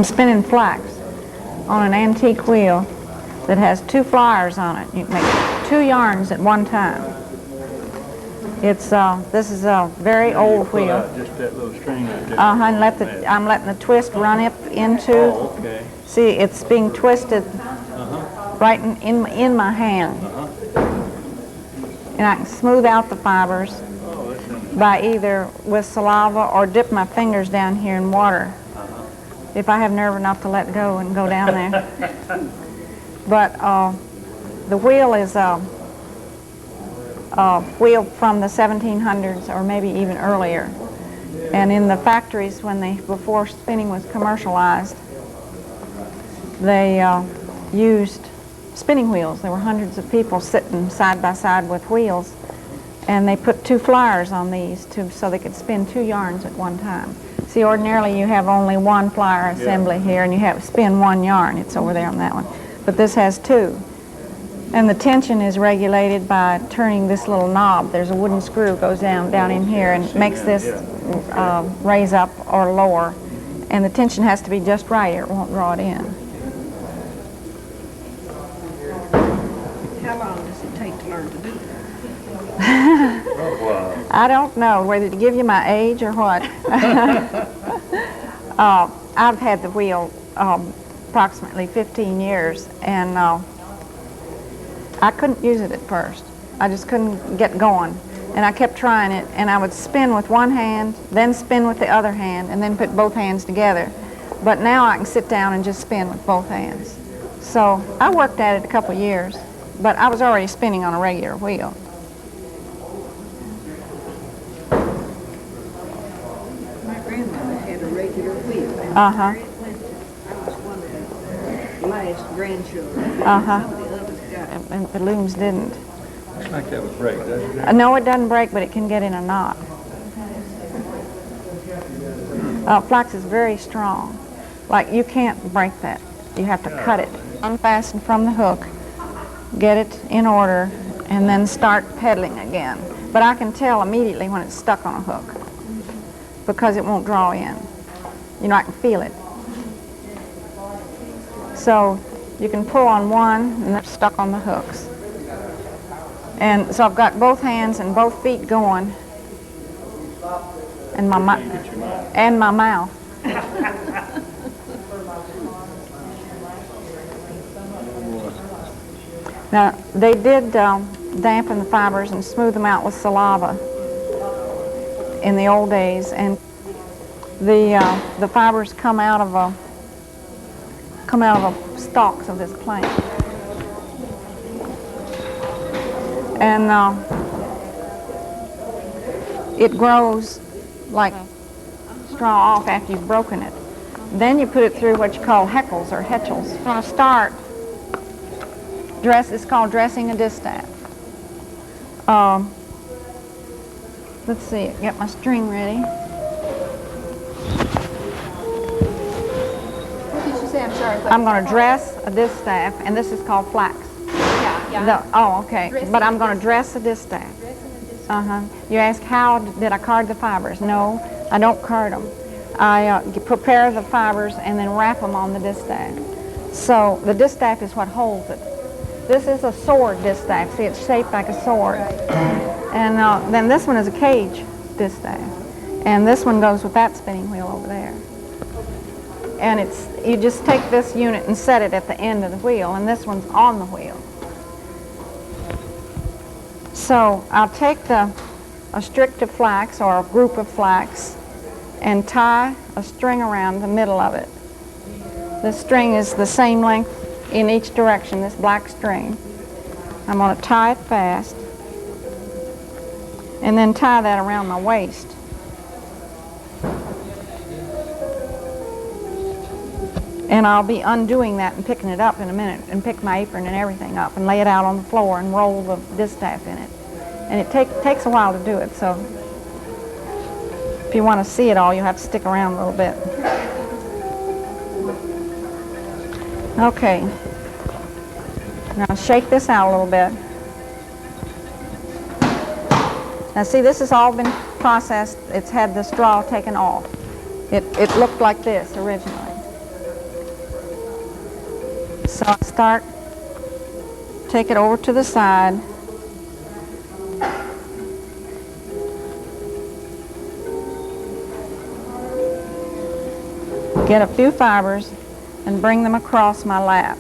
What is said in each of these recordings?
I'm spinning flax on an antique wheel that has 2 flyers on it. You can make 2 yarns at one time. It's this is a very old wheel. Just that little string right there. And I'm letting the twist run up into. Oh, okay. See, it's being twisted right in my hand. And I can smooth out the fibers by either with saliva or dip my fingers down here in water if I have nerve enough to let go and go down there. But the wheel is a wheel from the 1700s or maybe even earlier. And in the factories before spinning was commercialized, they used spinning wheels. There were hundreds of people sitting side by side with wheels, and they put 2 flyers on these so they could spin 2 yarns at one time. See, ordinarily you have only 1 flyer assembly here, and you spin 1 yarn. It's over there on that one. But this has 2. And the tension is regulated by turning this little knob. There's a wooden screw goes down in here and makes this raise up or lower. And the tension has to be just right or it won't draw it in. How long does it take to learn to do that? I don't know whether to give you my age or what. I've had the wheel approximately 15 years, and I couldn't use it at first. I just couldn't get going. And I kept trying it, and I would spin with one hand, then spin with the other hand, and then put both hands together. But now I can sit down and just spin with both hands. So I worked at it a couple of years, but I was already spinning on a regular wheel. My grandmother had a regular wheel. And Uh-huh. I was one of the last grandchildren. Uh-huh. Some of the others got it. And the looms didn't. Looks like that would break, doesn't it? No, it doesn't break, but it can get in a knot. Flax is very strong. Like, you can't break that. You have to cut it, unfasten from the hook, get it in order, and then start pedaling again. But I can tell immediately when it's stuck on a hook because it won't draw in. You know, I can feel it. So you can pull on one and they're stuck on the hooks. And so I've got both hands and both feet going, and my mouth. Now, they did dampen the fibers and smooth them out with saliva in the old days, and the fibers come out of stalks of this plant. And it grows like straw off after you've broken it. Then you put it through what you call heckles or hetchels. From a start, it's called dressing a distaff. Let's see, get my string ready. What did you say? I'm sorry. I'm going to dress a distaff, and this is called flax. Oh, okay. But I'm going to dress a distaff. You ask, how did I card the fibers? No, I don't card them. I prepare the fibers and then wrap them on the distaff. So the distaff is what holds it. This is a sword distaff. See, it's shaped like a sword. And then this one is a cage distaff. And this one goes with that spinning wheel over there. And you just take this unit and set it at the end of the wheel, and this one's on the wheel. So I'll take a strip of flax or a group of flax and tie a string around the middle of it. This string is the same length in each direction, this black string. I'm going to tie it fast and then tie that around my waist. And I'll be undoing that and picking it up in a minute and pick my apron and everything up and lay it out on the floor and roll the distaff in it. And it takes a while to do it, so if you want to see it all, you'll have to stick around a little bit. Okay. Now shake this out a little bit. Now see, this has all been processed. It's had the straw taken off. It looked like this originally. So I start, take it over to the side. Get a few fibers and bring them across my lap.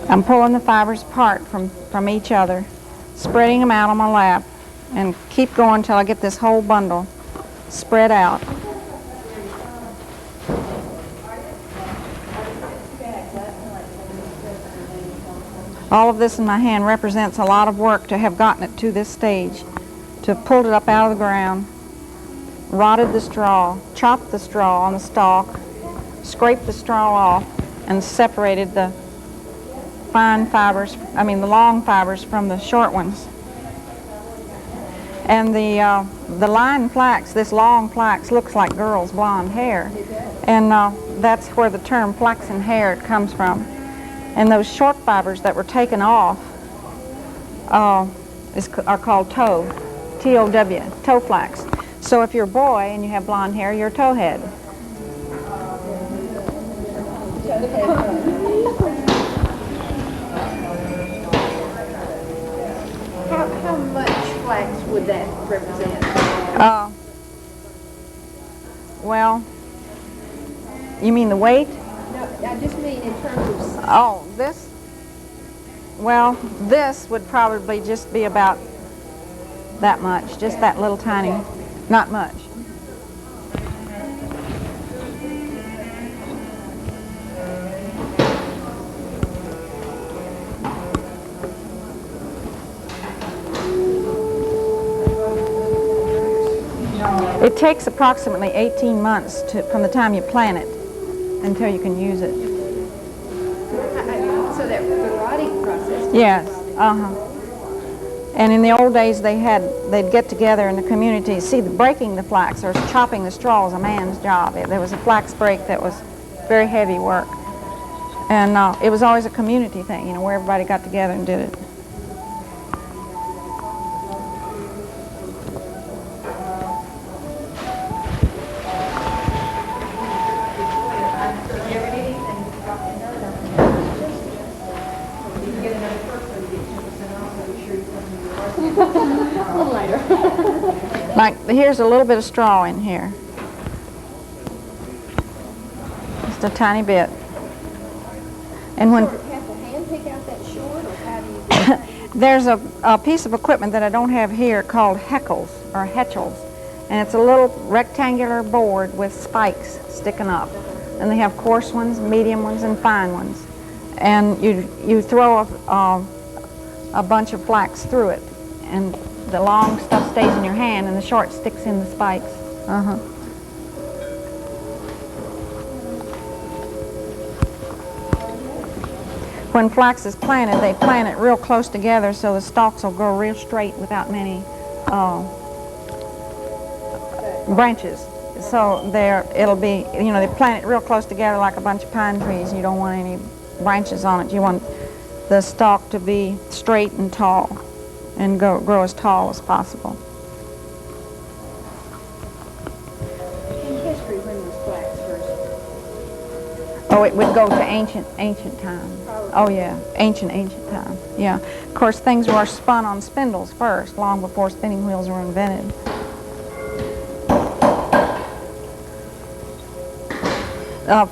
I'm pulling the fibers apart from each other, spreading them out on my lap, and keep going until I get this whole bundle spread out. All of this in my hand represents a lot of work to have gotten it to this stage, to have pulled it up out of the ground, rotted the straw, chopped the straw on the stalk, scraped the straw off, and separated the the long fibers from the short ones. And the line flax, this long flax, looks like girls' blonde hair. And that's where the term flaxen hair comes from. And those short fibers that were taken off are called tow, T-O-W, tow flax. So if you're a boy and you have blonde hair, you're a towhead. How much flax would that represent? Well, you mean the weight? No, I just mean in terms of... Oh, this? Well, this would probably just be about that much, just that little tiny, not much. It takes approximately 18 months from the time you plant it until you can use it. So that the rotting process... Yes, And in the old days, they'd get together in the community. See, breaking the flax or chopping the straw was a man's job. There was a flax break that was very heavy work. And it was always a community thing, where everybody got together and did it. Like, here's a little bit of straw in here. Just a tiny bit. And when... Have the hand pick out that short, or how do you... There's a piece of equipment that I don't have here called heckles, or hetchels. And it's a little rectangular board with spikes sticking up. And they have coarse ones, medium ones, and fine ones. And you throw a bunch of flax through it. And the long stuff stays in your hand, and the short sticks in the spikes. When flax is planted, they plant it real close together so the stalks will grow real straight without many branches. So it'll be, they plant it real close together like a bunch of pine trees. You don't want any branches on it. You want the stalk to be straight and tall, and grow as tall as possible. In history, when was flax first? Oh, it would go to ancient time. Probably. Oh yeah, ancient time. Yeah. Of course, things were spun on spindles first, long before spinning wheels were invented.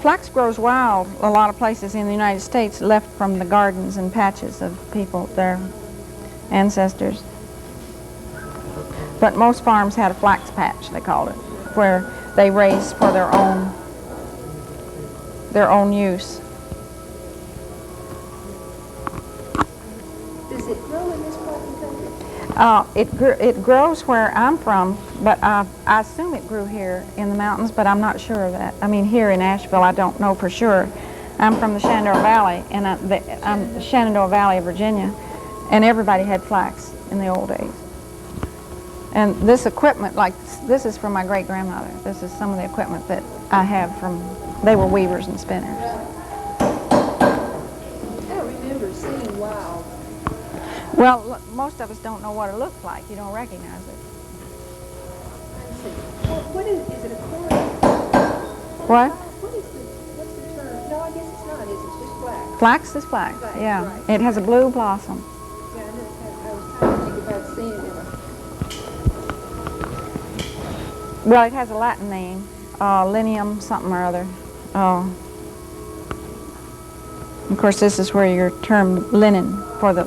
Flax grows wild a lot of places in the United States, left from the gardens and patches of people, their ancestors. But most farms had a flax patch, they called it, where they raised for their own use. Does it grow in this part of the country? It grows where I'm from, but I assume it grew here in the mountains, but I'm not sure of that. I mean, here in Asheville, I don't know for sure. I'm from the Shenandoah Valley, and I'm the Shenandoah Valley of Virginia, and everybody had flax in the old days. And this equipment, like this is from my great-grandmother. This is some of the equipment that I have from, they were weavers and spinners. I don't remember seeing wild. Well, look, most of us don't know what it looks like. You don't recognize it. Let's see. What is it a cord? What? What's the term? No, I guess it's not, is it? It's just flax. Flax is flax, Flax, yeah. right. It has a blue blossom. Yeah, I was trying to think about seeing it. Well, it has a Latin name, Linium something or other. Of course, this is where your term linen for the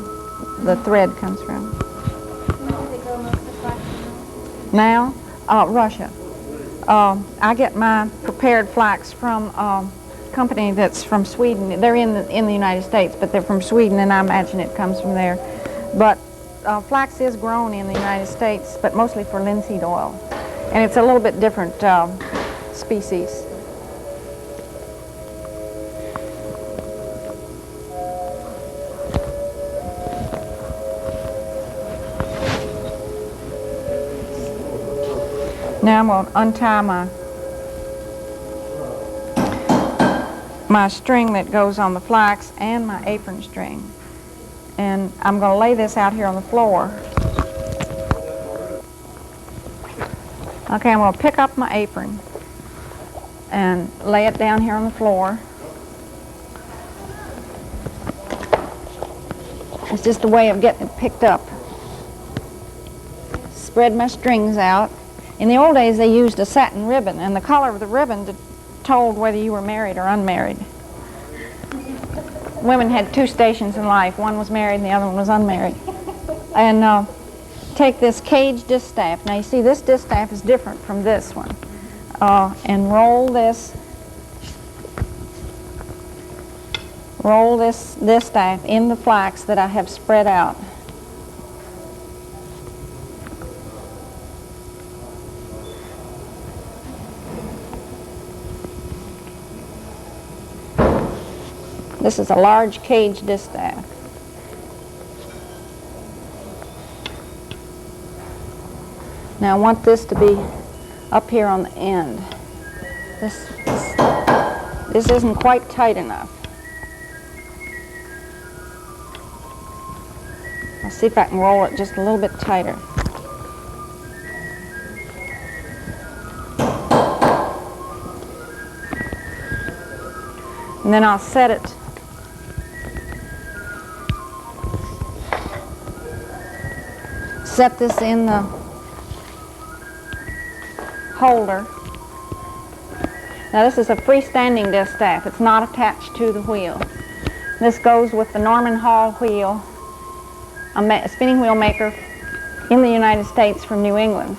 thread comes from. Where do they grow most of the flax Now, Russia. I get my prepared flax from a company that's from Sweden. They're in the United States, but they're from Sweden, and I imagine it comes from there. But flax is grown in the United States, but mostly for linseed oil. And it's a little bit different species. Now I'm going to untie my string that goes on the flax and my apron string. And I'm going to lay this out here on the floor. Okay, I'm going to pick up my apron and lay it down here on the floor. It's just a way of getting it picked up. Spread my strings out. In the old days, they used a satin ribbon, and the color of the ribbon told whether you were married or unmarried. Women had two stations in life. One was married and the other one was unmarried. And take this cage distaff. Now you see this distaff is different from this one. And roll this distaff in the flax that I have spread out. This is a large cage distaff. Now I want this to be up here on the end. This isn't quite tight enough. I'll see if I can roll it just a little bit tighter. And then I'll set it this in the holder. Now this is a freestanding distaff. It's not attached to the wheel. This goes with the Norman Hall wheel, a spinning wheel maker in the United States from New England.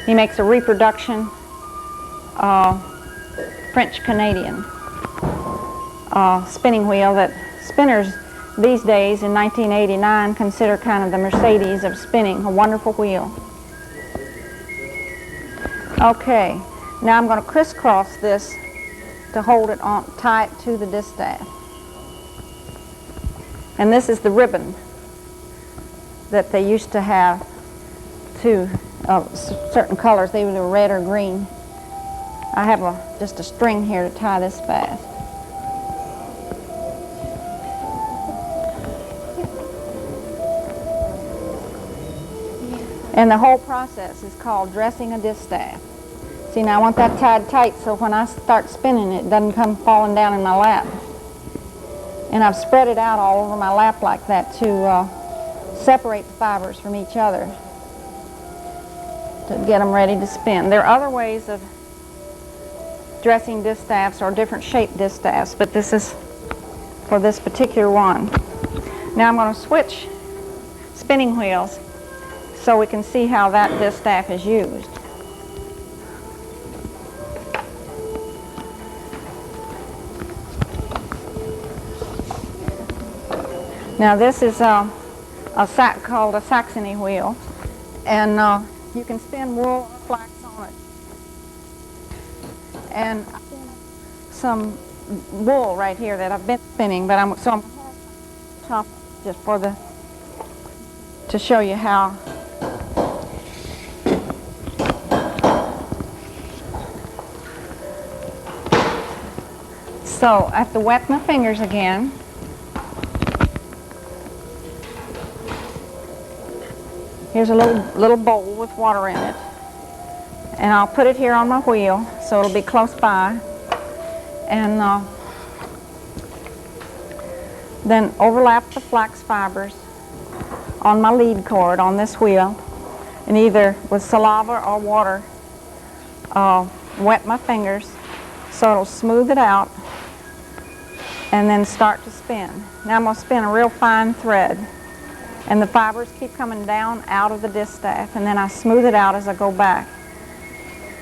He makes a reproduction French-Canadian spinning wheel that spinners these days in 1989 consider kind of the Mercedes of spinning, a wonderful wheel. Okay, now I'm going to crisscross this to hold it on tight to the distaff. And this is the ribbon that they used to have to certain colors, they were red or green. I have just a string here to tie this fast. And the whole process is called dressing a distaff. See, now I want that tied tight so when I start spinning it doesn't come falling down in my lap. And I've spread it out all over my lap like that to separate the fibers from each other to get them ready to spin. There are other ways of dressing distaffs or different shaped distaffs, but this is for this particular one. Now I'm going to switch spinning wheels so we can see how that distaff is used. Now this is called a Saxony wheel, and you can spin wool or flax on it. And I spin some wool right here that I've been spinning, but I'm top just to show you how. So I have to wet my fingers again. Here's a little bowl with water in it. And I'll put it here on my wheel so it'll be close by. And then overlap the flax fibers on my lead cord on this wheel. And either with saliva or water, wet my fingers so it'll smooth it out. And then start to spin. Now I'm going to spin a real fine thread. And the fibers keep coming down out of the distaff, and then I smooth it out as I go back.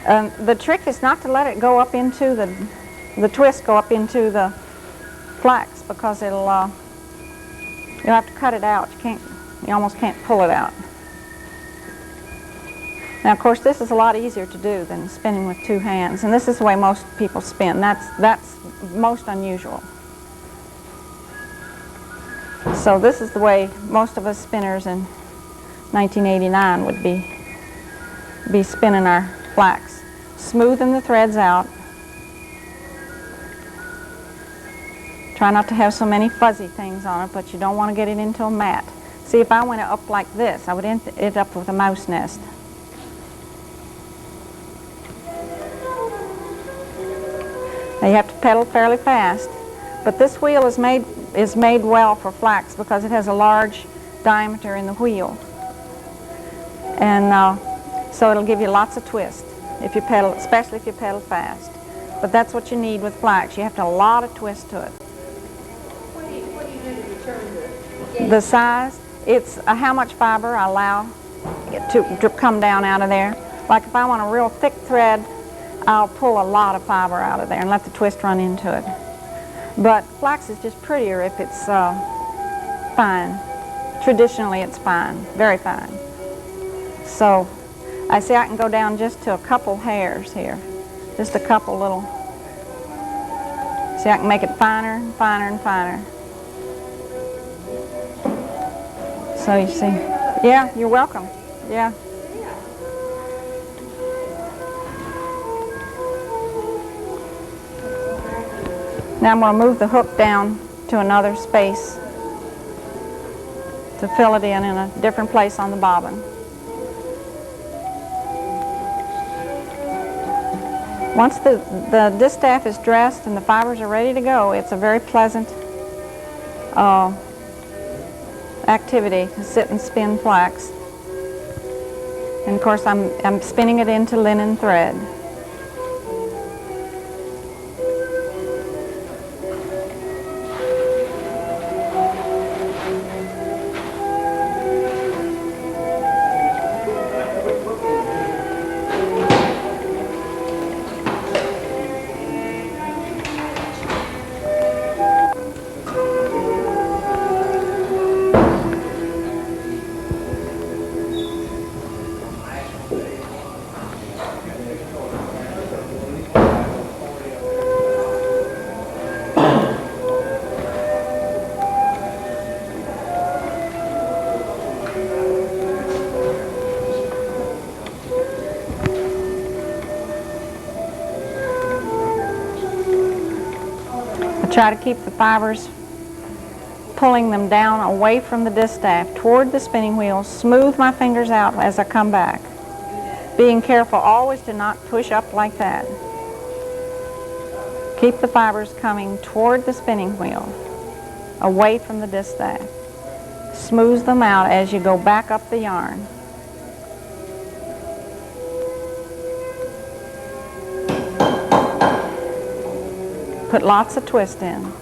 The trick is not to let it go up into the twist go up into the flax, because you'll have to cut it out. You almost can't pull it out. Now of course this is a lot easier to do than spinning with two hands, and this is the way most people spin. That's most unusual. So this is the way most of us spinners in 1989 would be spinning our flax. Smoothing the threads out. Try not to have so many fuzzy things on it, but you don't want to get it into a mat. See, if I went up like this, I would end up with a mouse nest. Now you have to pedal fairly fast, but this wheel is made well for flax because it has a large diameter in the wheel, and so it'll give you lots of twist if you pedal, especially if you pedal fast. But that's what you need with flax. You have to have a lot of twist to it. What do you do to determine The size, it's how much fiber I allow to come down out of there. Like if I want a real thick thread, I'll pull a lot of fiber out of there and let the twist run into it. But flax is just prettier if it's fine. Traditionally it's fine, very fine. So I see I can go down just to a couple hairs here. Just a couple little. See, I can make it finer and finer and finer. So you see. Yeah, you're welcome. Yeah. Now I'm going to move the hook down to another space to fill it in a different place on the bobbin. Once the distaff is dressed and the fibers are ready to go, it's a very pleasant activity to sit and spin flax. And of course I'm spinning it into linen thread. Try to keep the fibers, pulling them down away from the distaff toward the spinning wheel. Smooth my fingers out as I come back. Being careful always to not push up like that. Keep the fibers coming toward the spinning wheel, away from the distaff. Smooth them out as you go back up the yarn. Put lots of twist in.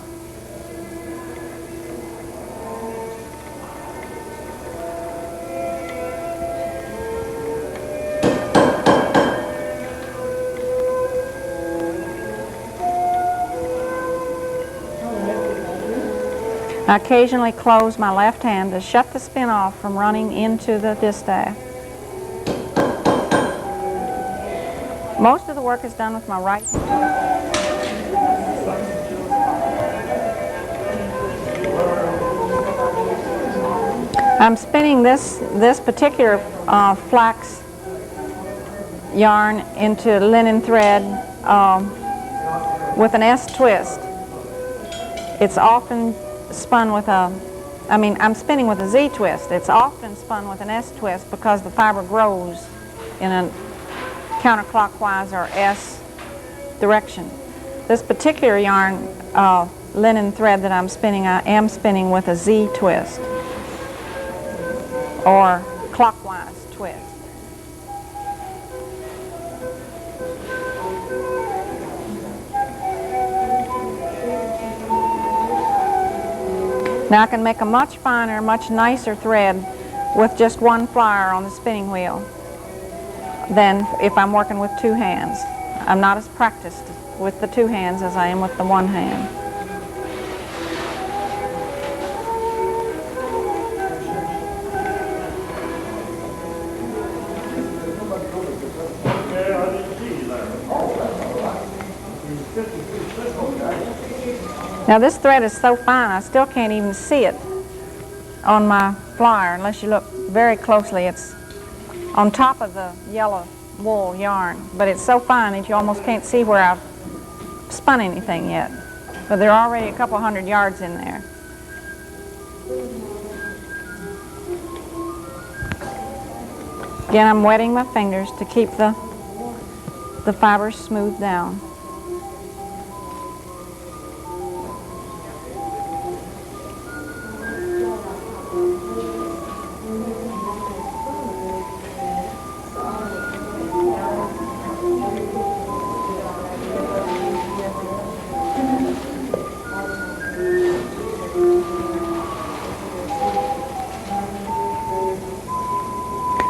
I occasionally close my left hand to shut the spin off from running into the distaff. Most of the work is done with my right hand. I'm spinning this particular flax yarn into linen thread with an S twist. It's often spun with I'm spinning with a Z twist. It's often spun with an S twist because the fiber grows in a counterclockwise or S direction. This particular yarn, linen thread that I'm spinning, I am spinning with a Z twist or clockwise twist. Now I can make a much finer, much nicer thread with just one flyer on the spinning wheel than if I'm working with two hands. I'm not as practiced with the two hands as I am with the one hand. Now this thread is so fine I still can't even see it on my flyer unless you look very closely. It's on top of the yellow wool yarn, but it's so fine that you almost can't see where I've spun anything yet. But there are already a couple hundred yards in there. Again, I'm wetting my fingers to keep the fibers smoothed down.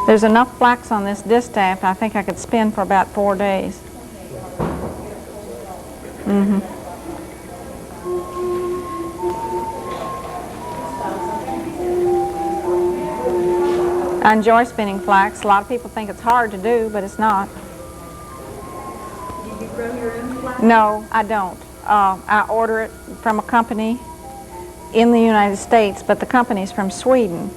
There's enough flax on this distaff, I think I could spin for about 4 days. I enjoy spinning flax. A lot of people think it's hard to do, but it's not. Do you grow your own flax? No, I don't. I order it from a company in the United States, but the company's from Sweden.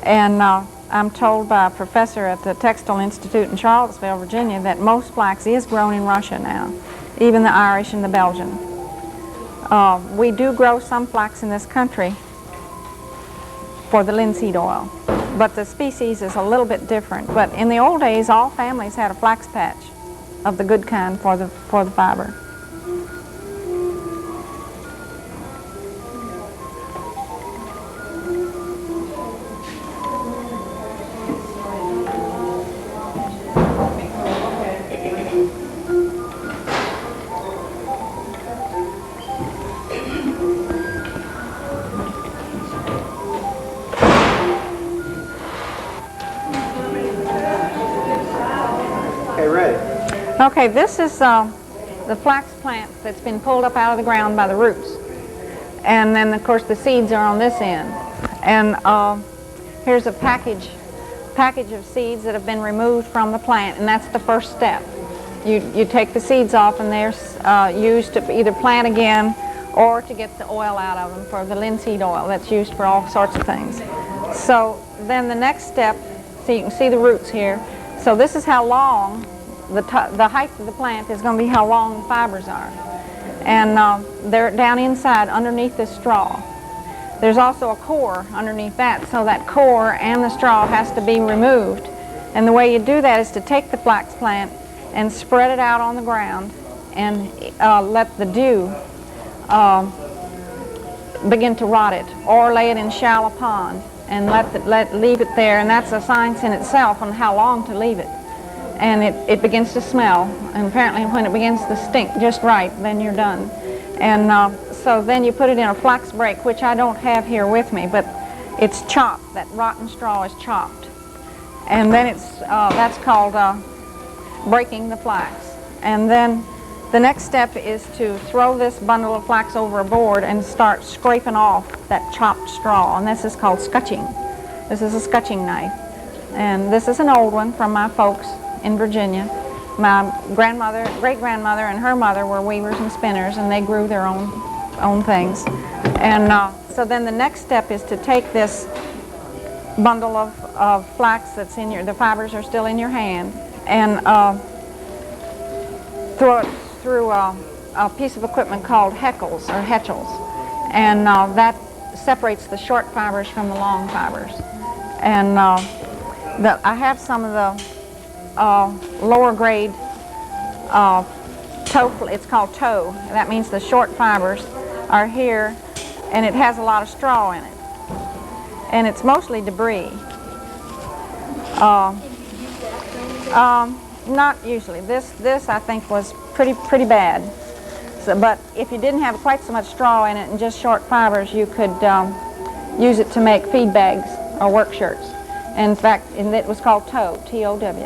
And I'm told by a professor at the Textile Institute in Charlottesville, Virginia, that most flax is grown in Russia now, even the Irish and the Belgian. We do grow some flax in this country for the linseed oil, but the species is a little bit different. But in the old days, all families had a flax patch of the good kind for the fiber. Okay, this is the flax plant that's been pulled up out of the ground by the roots. And then, of course, the seeds are on this end. And here's a package of seeds that have been removed from the plant, and that's the first step. You take the seeds off, and they're used to either plant again or to get the oil out of them for the linseed oil that's used for all sorts of things. So then the next step, so you can see the roots here. So this is how long the height of the plant is going to be how long the fibers are. And they're down inside underneath this straw. There's also a core underneath that, so that core and the straw has to be removed. And the way you do that is to take the flax plant and spread it out on the ground and let the dew begin to rot it, or lay it in shallow pond and leave it there. And that's a science in itself on how long to leave it. And it begins to smell, and apparently when it begins to stink just right, then you're done. And so then you put it in a flax break, which I don't have here with me, but it's chopped. That rotten straw is chopped, and then that's called breaking the flax. And then The next step is to throw this bundle of flax over a board and start scraping off that chopped straw, and this is called scutching. This is a scutching knife, and this is an old one from my folks in Virginia. My grandmother, great-grandmother, and her mother were weavers and spinners, and they grew their own things. And so then the next step is to take this bundle of flax that's in the fibers are still in your hand, and throw it through a piece of equipment called heckles or hetchels, and that separates the short fibers from the long fibers. And I have some of the lower grade tow, it's called tow. That means the short fibers are here, and it has a lot of straw in it, and it's mostly debris. Not usually. This I think was pretty bad. So, but if you didn't have quite so much straw in it and just short fibers, you could use it to make feed bags or work shirts. In fact, it was called tow, T-O-W.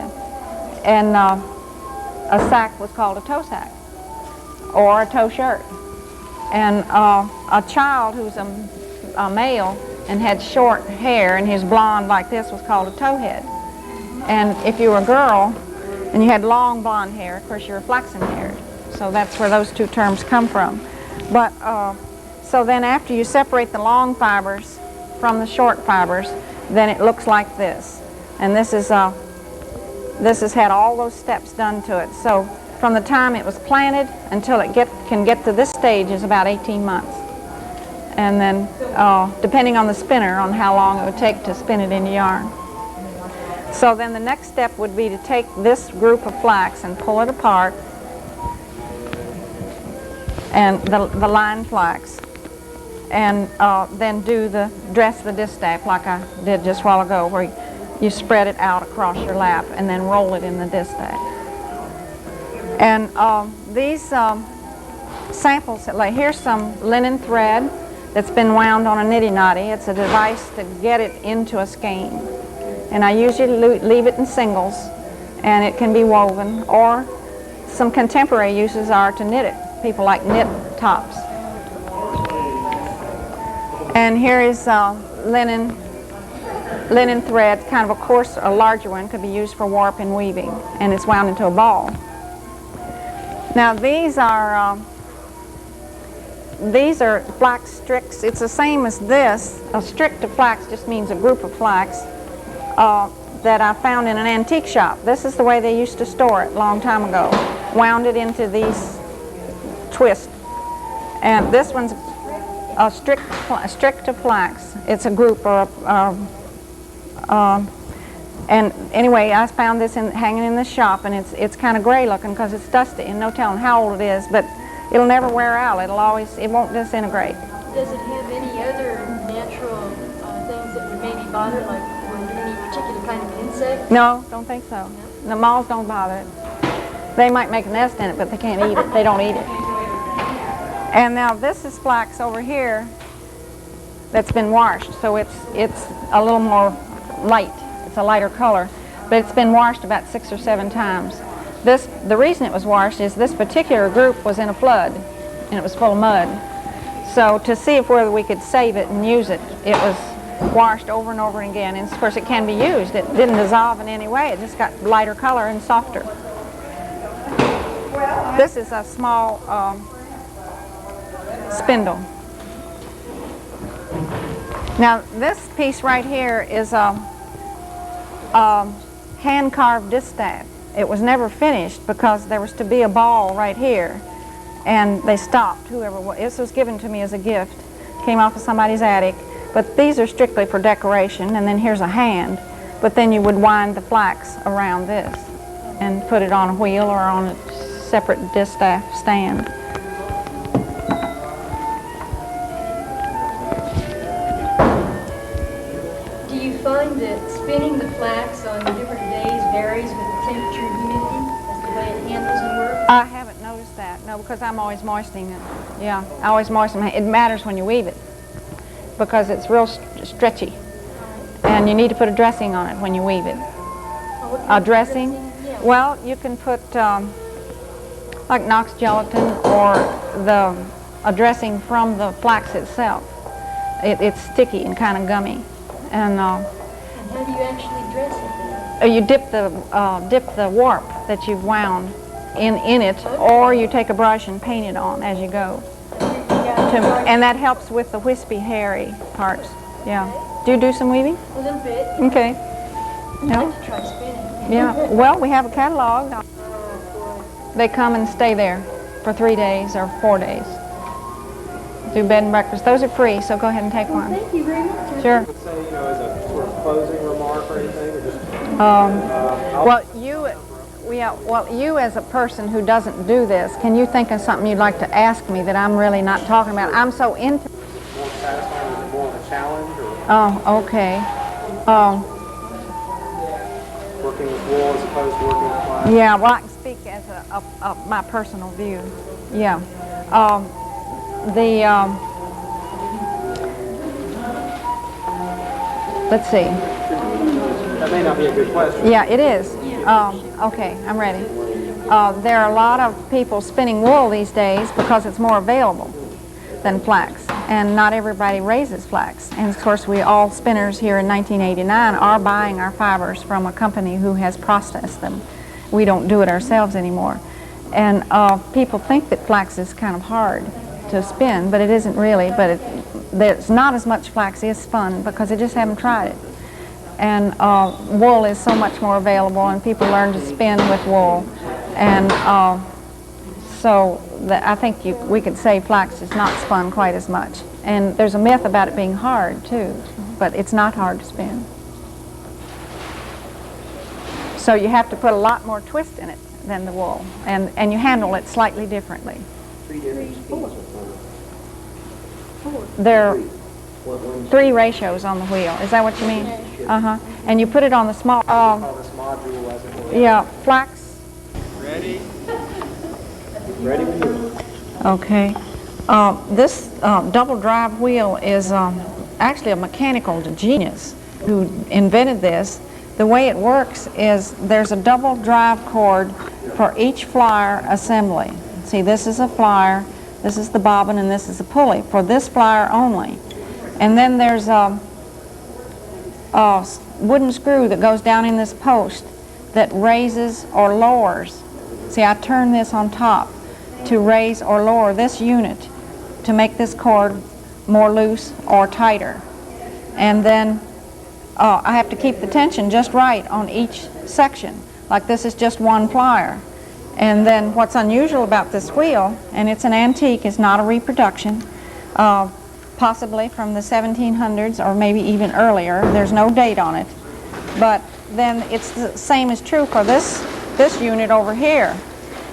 And a sack was called a tow sack or a tow shirt. And a child who's a male and had short hair and he's blonde like this was called a tow head. And if you were a girl and you had long blonde hair, of course you were flaxen haired. So that's where those two terms come from. But so then after you separate the long fibers from the short fibers, then it looks like this. And this has had all those steps done to it. So from the time it was planted until it can get to this stage is about 18 months. And then depending on the spinner, on how long it would take to spin it into yarn. So then the next step would be to take this group of flax and pull it apart, and the line flax, and then dress the distaff like I did just a while ago, where you spread it out across your lap and then roll it in the distaff. And these samples, like here's some linen thread that's been wound on a niddy-noddy. It's a device to get it into a skein. And I usually leave it in singles, and it can be woven, or some contemporary uses are to knit it. People like knit tops. And here is linen thread, kind of a coarse, a larger one, could be used for warp and weaving, and it's wound into a ball. Now these are flax stricts. It's the same as this. A strict of flax just means a group of flax that I found in an antique shop. This is the way they used to store it a long time ago. Wound it into these twists. And this one's a strict of flax. It's a group or and anyway, I found this hanging in the shop, and it's kind of gray looking because it's dusty and no telling how old it is, but it'll never wear out. It won't disintegrate. Does it have any other natural things that would maybe bother, like any particular kind of insect? No, don't think so. No? The moths don't bother it. They might make a nest in it, but they can't eat it. They don't eat it. And now this is flax over here that's been washed, so it's a little more light. It's a lighter color, but it's been washed about 6 or 7 times. The reason it was washed is this particular group was in a flood, and it was full of mud. So to see whether we could save it and use it, it was washed over and over again. And of course it can be used. It didn't dissolve in any way. It just got lighter color and softer. This is a small spindle. Now this piece right here is a hand-carved distaff. It was never finished because there was to be a ball right here, and they stopped. This was given to me as a gift. Came off of somebody's attic. But these are strictly for decoration, and then here's a hand. But then you would wind the flax around this and put it on a wheel or on a separate distaff stand. Do you find that spinning the flax on different days varies with the temperature and humidity as the way it handles and works? I haven't noticed that, no, because I'm always moistening it. Yeah, I always moisten it. It matters when you weave it because it's real stretchy, and you need to put a dressing on it when you weave it. Oh, A dressing? Yeah. Well, you can put like Knox gelatin or a dressing from the flax itself. It's sticky and kind of gummy. And And how do you actually dress it then? you dip the warp that you've wound in it, or you take a brush and paint it on as you go. And that helps with the wispy, hairy parts. Yeah. Do you do some weaving? A little bit. Okay. I'd No? like to try spinning. Yeah. Well, we have a catalog. They come and stay there for 3 days or 4 days. Do bed and breakfast. Those are free, so go ahead and take one. Thank you very much. Sure. Would say, you know, as a sort of closing remark or anything, or just Well, you as a person who doesn't do this, can you think of something you'd like to ask me that I'm really not talking about? I'm so into. more satisfying, is it more of a challenge, or Oh, okay. working with wool as opposed to working with flax? Yeah, well, I can speak as my personal view. Yeah. Let's see. That may not be a good question. Yeah, it is. Okay, I'm ready. There are a lot of people spinning wool these days because it's more available than flax, and not everybody raises flax. And of course, we all spinners here in 1989 are buying our fibers from a company who has processed them. We don't do it ourselves anymore. And people think that flax is kind of hard to spin, but it isn't really. But there's not as much flax is spun because they just haven't tried it. And wool is so much more available, and people learn to spin with wool. And so I think we could say flax is not spun quite as much. And there's a myth about it being hard too, but it's not hard to spin. So you have to put a lot more twist in it than the wool, and you handle it slightly differently. 3 different speeds. There are 3 ratios on the wheel. Is that what you mean? Uh-huh. And you put it on the small, Call this module as it were. yeah, flax. Ready? Ready when you are. Okay. This double drive wheel is actually a mechanical genius who invented this. The way it works is there's a double drive cord for each flyer assembly. See, this is a flyer, this is the bobbin, and this is a pulley for this flyer only. And then there's a wooden screw that goes down in this post that raises or lowers. See, I turn this on top to raise or lower this unit to make this cord more loose or tighter. And then I have to keep the tension just right on each section. Like this is just one flyer. And then what's unusual about this wheel, and it's an antique, it's not a reproduction, possibly from the 1700s or maybe even earlier. There's no date on it. But then it's the same is true for this unit over here.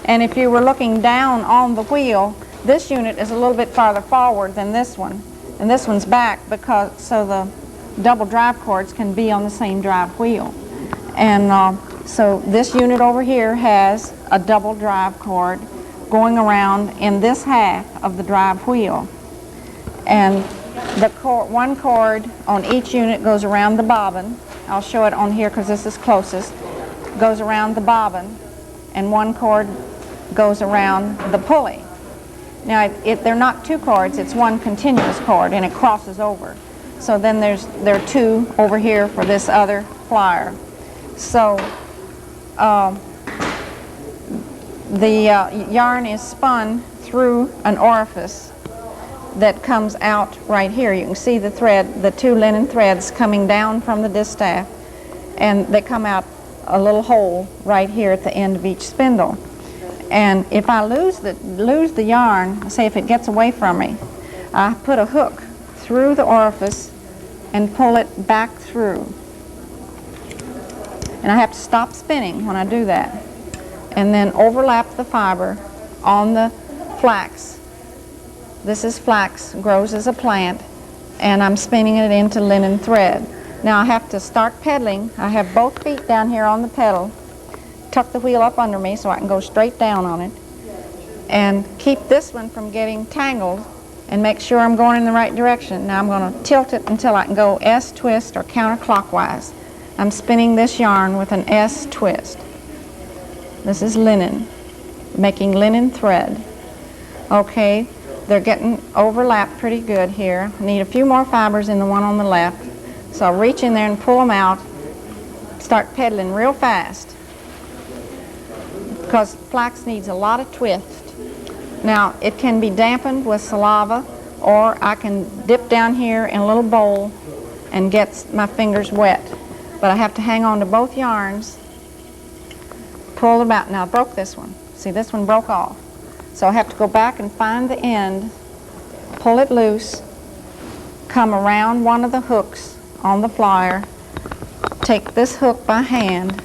And if you were looking down on the wheel, this unit is a little bit farther forward than this one. And this one's back because so the double drive cords can be on the same drive wheel. And so this unit over here has a double drive cord going around in this half of the drive wheel. And the one cord on each unit goes around the bobbin. I'll show it on here because this is closest. Goes around the bobbin, and one cord goes around the pulley. Now, they're not 2 cords, it's one continuous cord, and it crosses over. So then there are 2 over here for this other flyer. So the yarn is spun through an orifice that comes out right here. You can see the thread, the 2 linen threads coming down from the distaff, and they come out a little hole right here at the end of each spindle. And if I lose the yarn, say if it gets away from me, I put a hook through the orifice and pull it back through. And I have to stop spinning when I do that. And then overlap the fiber on the flax. This is flax, grows as a plant, and I'm spinning it into linen thread. Now I have to start pedaling. I have both feet down here on the pedal. Tuck the wheel up under me so I can go straight down on it. And keep this one from getting tangled and make sure I'm going in the right direction. Now I'm going to tilt it until I can go S twist or counterclockwise. I'm spinning this yarn with an S twist. This is linen. making linen thread. Okay, they're getting overlapped pretty good here. Need a few more fibers in the one on the left. So I'll reach in there and pull them out, start pedaling real fast, because flax needs a lot of twist. Now, it can be dampened with saliva, or I can dip down here in a little bowl and get my fingers wet. But I have to hang on to both yarns, pull them out. Now, I broke this one. See, this one broke off. So I have to go back and find the end, pull it loose, come around one of the hooks on the flyer, take this hook by hand,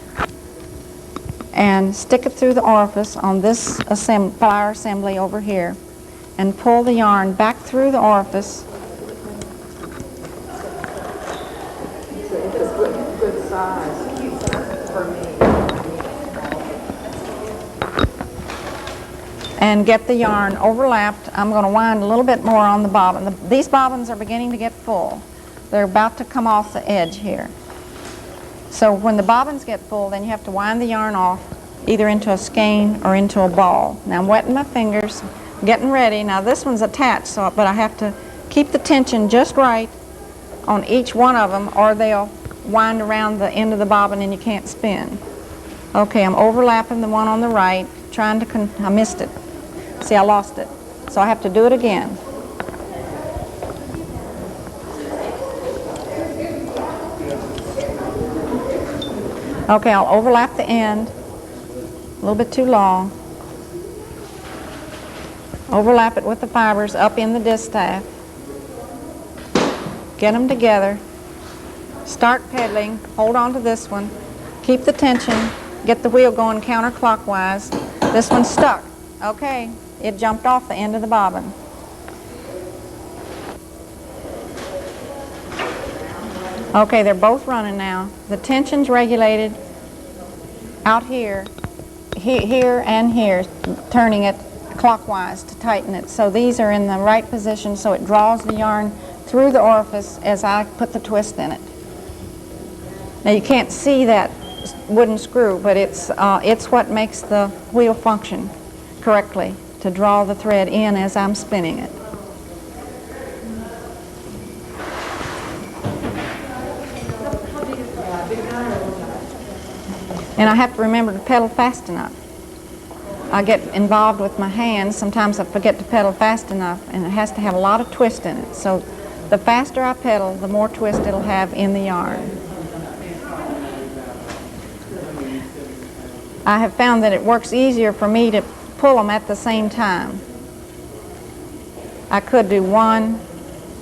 and stick it through the orifice on this flyer assembly over here, and pull the yarn back through the orifice. It's a good size for me. And get the yarn overlapped. I'm going to wind a little bit more on the bobbin. These bobbins are beginning to get full. They're about to come off the edge here. So when the bobbins get full, then you have to wind the yarn off either into a skein or into a ball. Now I'm wetting my fingers, getting ready. Now this one's attached, but I have to keep the tension just right on each one of them, or they'll wind around the end of the bobbin and you can't spin. Okay, I'm overlapping the one on the right, trying to, I missed it. See, I lost it. So I have to do it again. Okay, I'll overlap the end, a little bit too long. Overlap it with the fibers up in the distaff. Get them together. Start pedaling. Hold on to this one. Keep the tension. Get the wheel going counterclockwise. This one's stuck. Okay, it jumped off the end of the bobbin. Okay, they're both running now. The tension's regulated out here, here and here, turning it clockwise to tighten it. So these are in the right position, so it draws the yarn through the orifice as I put the twist in it. Now you can't see that wooden screw, but it's what makes the wheel function correctly, to draw the thread in as I'm spinning it. And I have to remember to pedal fast enough. I get involved with my hands. Sometimes I forget to pedal fast enough, and it has to have a lot of twist in it. So the faster I pedal, the more twist it'll have in the yarn. I have found that it works easier for me to pull them at the same time. I could do one,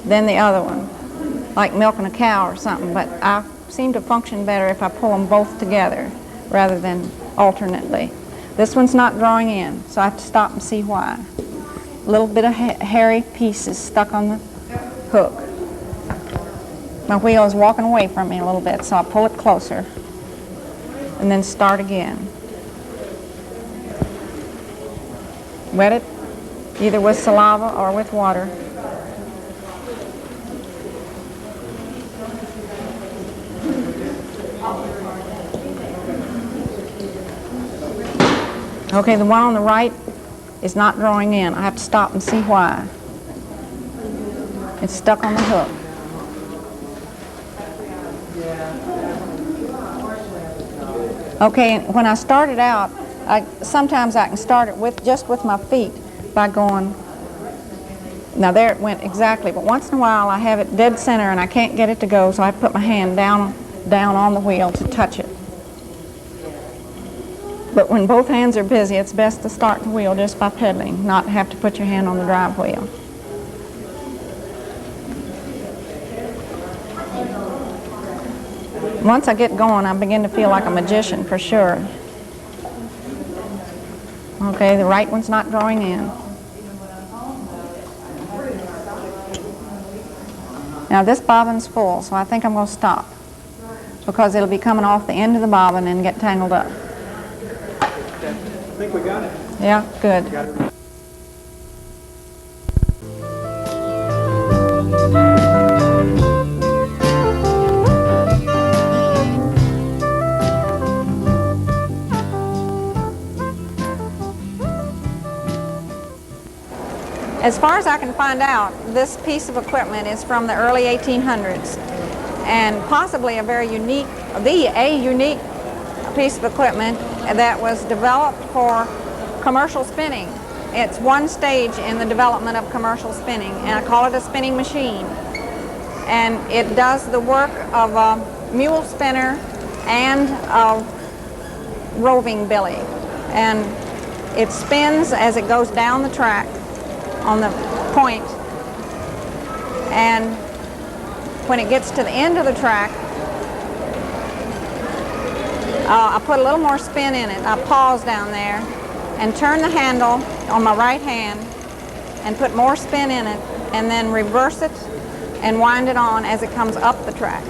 then the other one, like milking a cow or something, but I seem to function better if I pull them both together rather than alternately. This one's not drawing in, so I have to stop and see why. A little bit of hairy pieces stuck on the hook. My wheel is walking away from me a little bit, so I pull it closer and then start again. Wet it either with saliva or with water. Okay, the one on the right is not drawing in. I have to stop and see why. It's stuck on the hook. Okay, and when I started out, sometimes I can start it just with my feet by going, now there it went exactly, but once in a while I have it dead center and I can't get it to go, so I put my hand down on the wheel to touch it. But when both hands are busy, it's best to start the wheel just by pedaling, not have to put your hand on the drive wheel. Once I get going, I begin to feel like a magician for sure. Okay, the right one's not drawing in. Now this bobbin's full, so I think I'm going to stop, because it'll be coming off the end of the bobbin and get tangled up. I think we got it. Yeah, good. As far as I can find out, this piece of equipment is from the early 1800s, and possibly a unique piece of equipment that was developed for commercial spinning. It's one stage in the development of commercial spinning, and I call it a spinning machine. And it does the work of a mule spinner and a roving billy. And it spins as it goes down the track on the point, and when it gets to the end of the track, I put a little more spin in it. I pause down there and turn the handle on my right hand and put more spin in it, and then reverse it and wind it on as it comes up the track.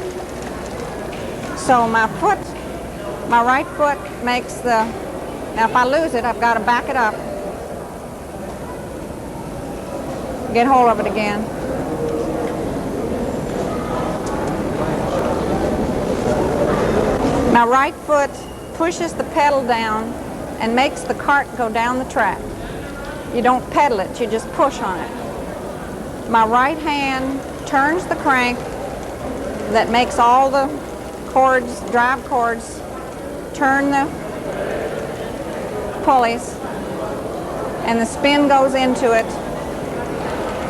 So my right foot makes the, now if I lose it, I've got to back it up, get hold of it again. My right foot pushes the pedal down and makes the cart go down the track. You don't pedal it, you just push on it. My right hand turns the crank that makes all the cords, drive cords, turn the pulleys, and the spin goes into it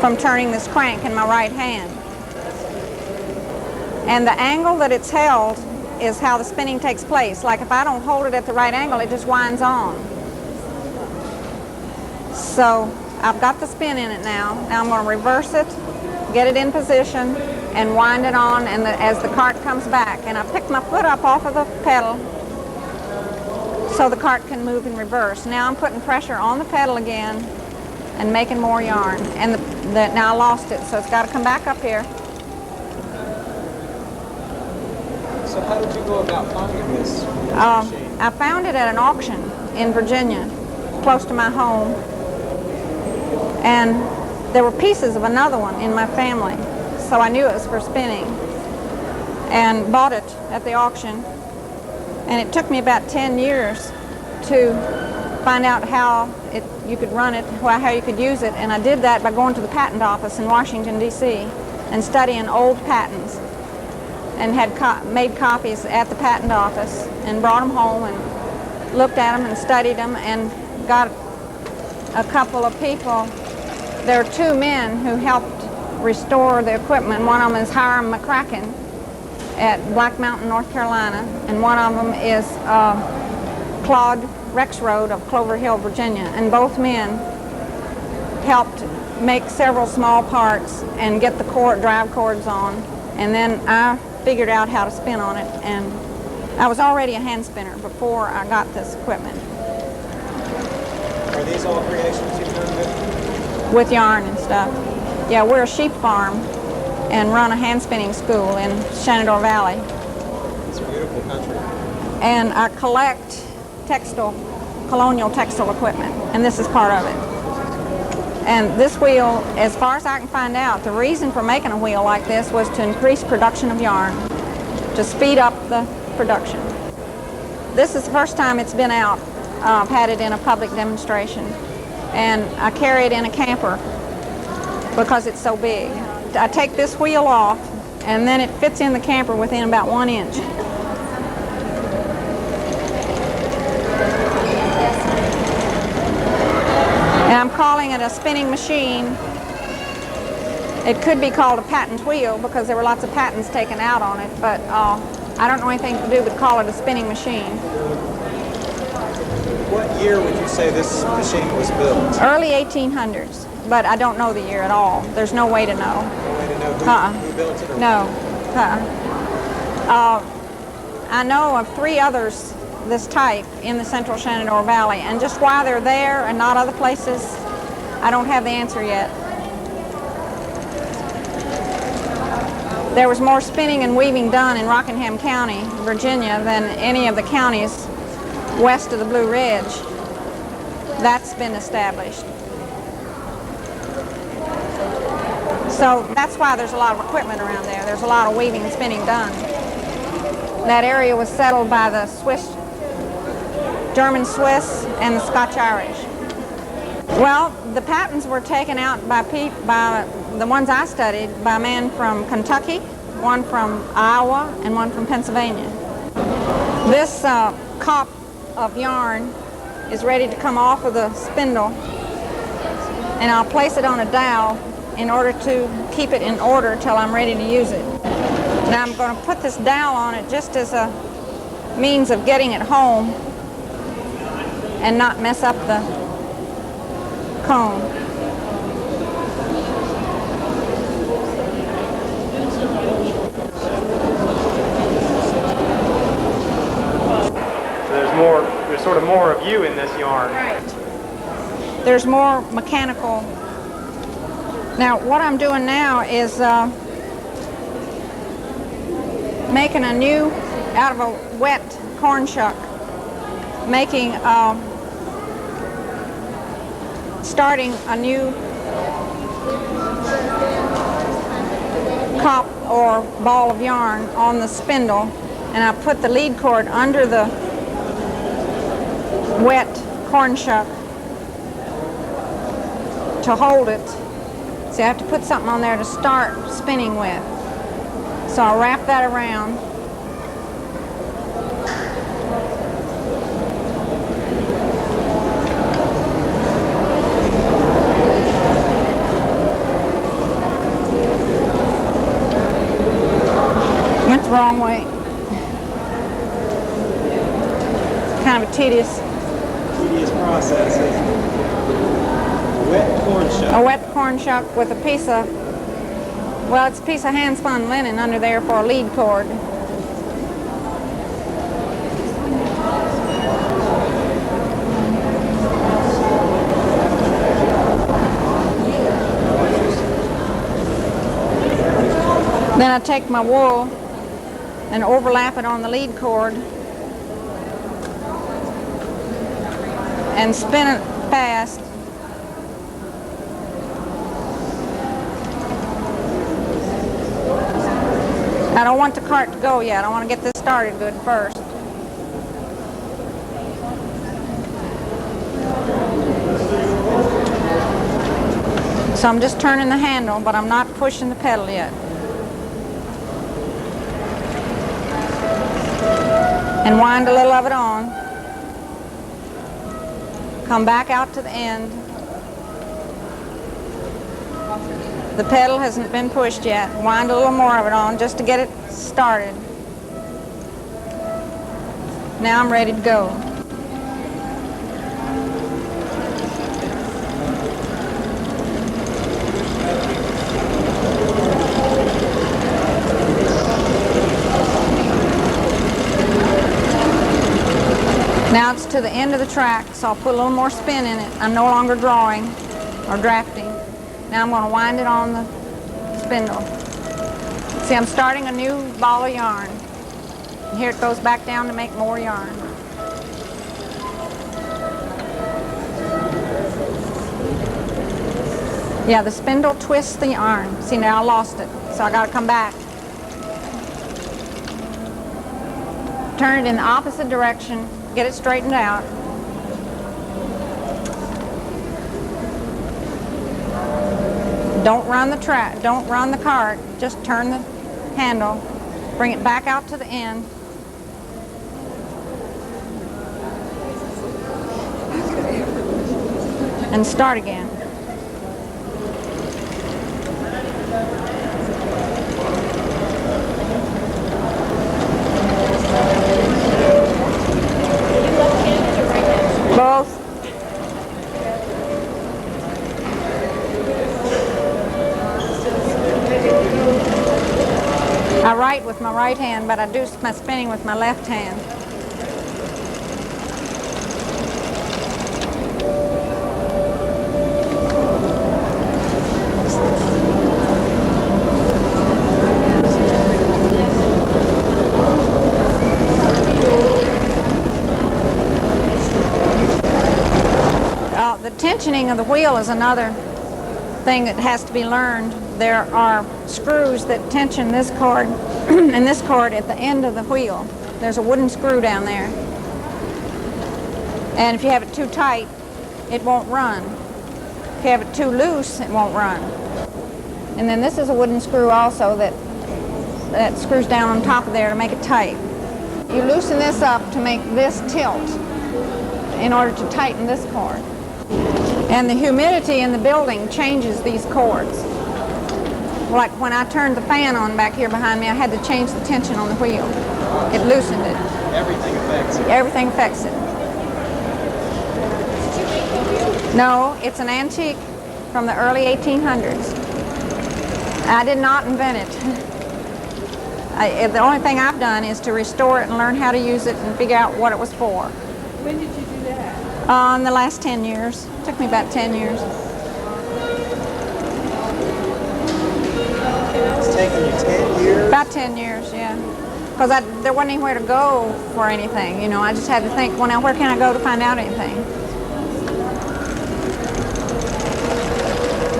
from turning this crank in my right hand. And the angle that it's held is how the spinning takes place. Like if I don't hold it at the right angle, it just winds on. So I've got the spin in it now. Now I'm going to reverse it, get it in position, and wind it on, and as the cart comes back. And I pick my foot up off of the pedal so the cart can move in reverse. Now I'm putting pressure on the pedal again and making more yarn. And now I lost it, so it's got to come back up here. So how did you go about finding this machine? I found it at an auction in Virginia, close to my home. And there were pieces of another one in my family, so I knew it was for spinning, and bought it at the auction. And it took me about 10 years to find out how you could run it, how you could use it, and I did that by going to the patent office in Washington, D.C. and studying old patents, and had made copies at the patent office and brought them home and looked at them and studied them, and got a couple of people. There are two men who helped restore the equipment. One of them is Hiram McCracken at Black Mountain, North Carolina, and one of them is Claude Rexroad of Clover Hill, Virginia. And both men helped make several small parts and get the drive cords on. And then I figured out how to spin on it, and I was already a hand spinner before I got this equipment. Are these all creations you've done with yarn and stuff. Yeah, we're a sheep farm and run a hand spinning school in Shenandoah Valley. It's a beautiful country. And I collect colonial textile equipment, and this is part of it. And this wheel, as far as I can find out, the reason for making a wheel like this was to increase production of yarn, to speed up the production. This is the first time it's been out. I've had it in a public demonstration, and I carry it in a camper because it's so big. I take this wheel off, and then it fits in the camper within about 1 inch. And I'm calling it a spinning machine. It could be called a patent wheel because there were lots of patents taken out on it, but I don't know anything to do but call it a spinning machine. What year would you say this machine was built? Early 1800s, but I don't know the year at all. There's no way to know. No way to know who built it? Or no. I know of 3 others this type in the central Shenandoah Valley, and just why they're there and not other places, I don't have the answer yet. There was more spinning and weaving done in Rockingham County, Virginia, than any of the counties west of the Blue Ridge. That's been established. So that's why there's a lot of equipment around there. There's a lot of weaving and spinning done. That area was settled by the Swiss, German Swiss, and the Scotch Irish. Well, the patents were taken out by the ones I studied by a man from Kentucky, one from Iowa, and one from Pennsylvania. This cop of yarn is ready to come off of the spindle, and I'll place it on a dowel in order to keep it in order till I'm ready to use it. Now I'm going to put this dowel on it just as a means of getting it home and not mess up the comb. There's sort of more of you in this yarn. Right. There's more mechanical. Now what I'm doing now is making a new, out of a wet corn shuck, making starting a new cop or ball of yarn on the spindle, and I put the lead cord under the wet corn shuck to hold it. So I have to put something on there to start spinning with. So I'll wrap that around. Went the wrong way. Kind of a tedious process. Wet corn shuck. A wet corn shuck with a piece of, well, it's a piece of hand-spun linen under there for a lead cord. Then I take my wool and overlap it on the lead cord and spin it fast. I don't want the cart to go yet. I want to get this started good first. So I'm just turning the handle, but I'm not pushing the pedal yet. And wind a little of it on. Come back out to the end. The pedal hasn't been pushed yet. Wind a little more of it on just to get it started. Now I'm ready to go. Now it's to the end of the track, so I'll put a little more spin in it. I'm no longer drawing or drafting. Now I'm going to wind it on the spindle. See, I'm starting a new ball of yarn. And here it goes back down to make more yarn. Yeah, the spindle twists the yarn. See, now I lost it, so I got to come back. Turn it in the opposite direction, get it straightened out. Don't run the track, don't run the cart, just turn the handle, bring it back out to the end. And start again. Both. I write with my right hand, but I do my spinning with my left hand. The tensioning of the wheel is another thing that has to be learned. There are screws that tension this cord and this cord at the end of the wheel. There's a wooden screw down there. And if you have it too tight, it won't run. If you have it too loose, it won't run. And then this is a wooden screw also that screws down on top of there to make it tight. You loosen this up to make this tilt in order to tighten this cord. And the humidity in the building changes these cords. Like when I turned the fan on back here behind me, I had to change the tension on the wheel. It loosened it. Everything affects it. Everything affects it. No, it's an antique from the early 1800s. I did not invent it. The only thing I've done is to restore it and learn how to use it and figure out what it was for. When did you do that? In the last 10 years. It took me about 10 years. It's taken you 10 years? About 10 years, yeah. Because there wasn't anywhere to go for anything, you know. I just had to think, well, now where can I go to find out anything?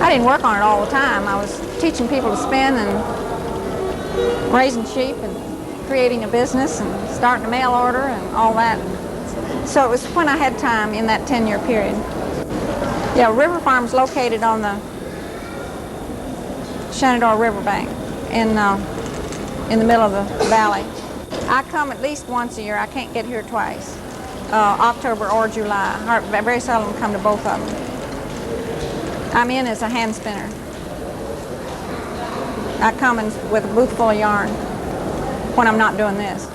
I didn't work on it all the time. I was teaching people to spin and raising sheep and creating a business and starting a mail order and all that. So it was when I had time in that 10-year period. Yeah, River Farm's located on the Shenandoah Riverbank in the middle of the valley. I come at least once a year. I can't get here twice, October or July. I very seldom come to both of them. I'm in as a hand spinner. I come in with a booth full of yarn when I'm not doing this.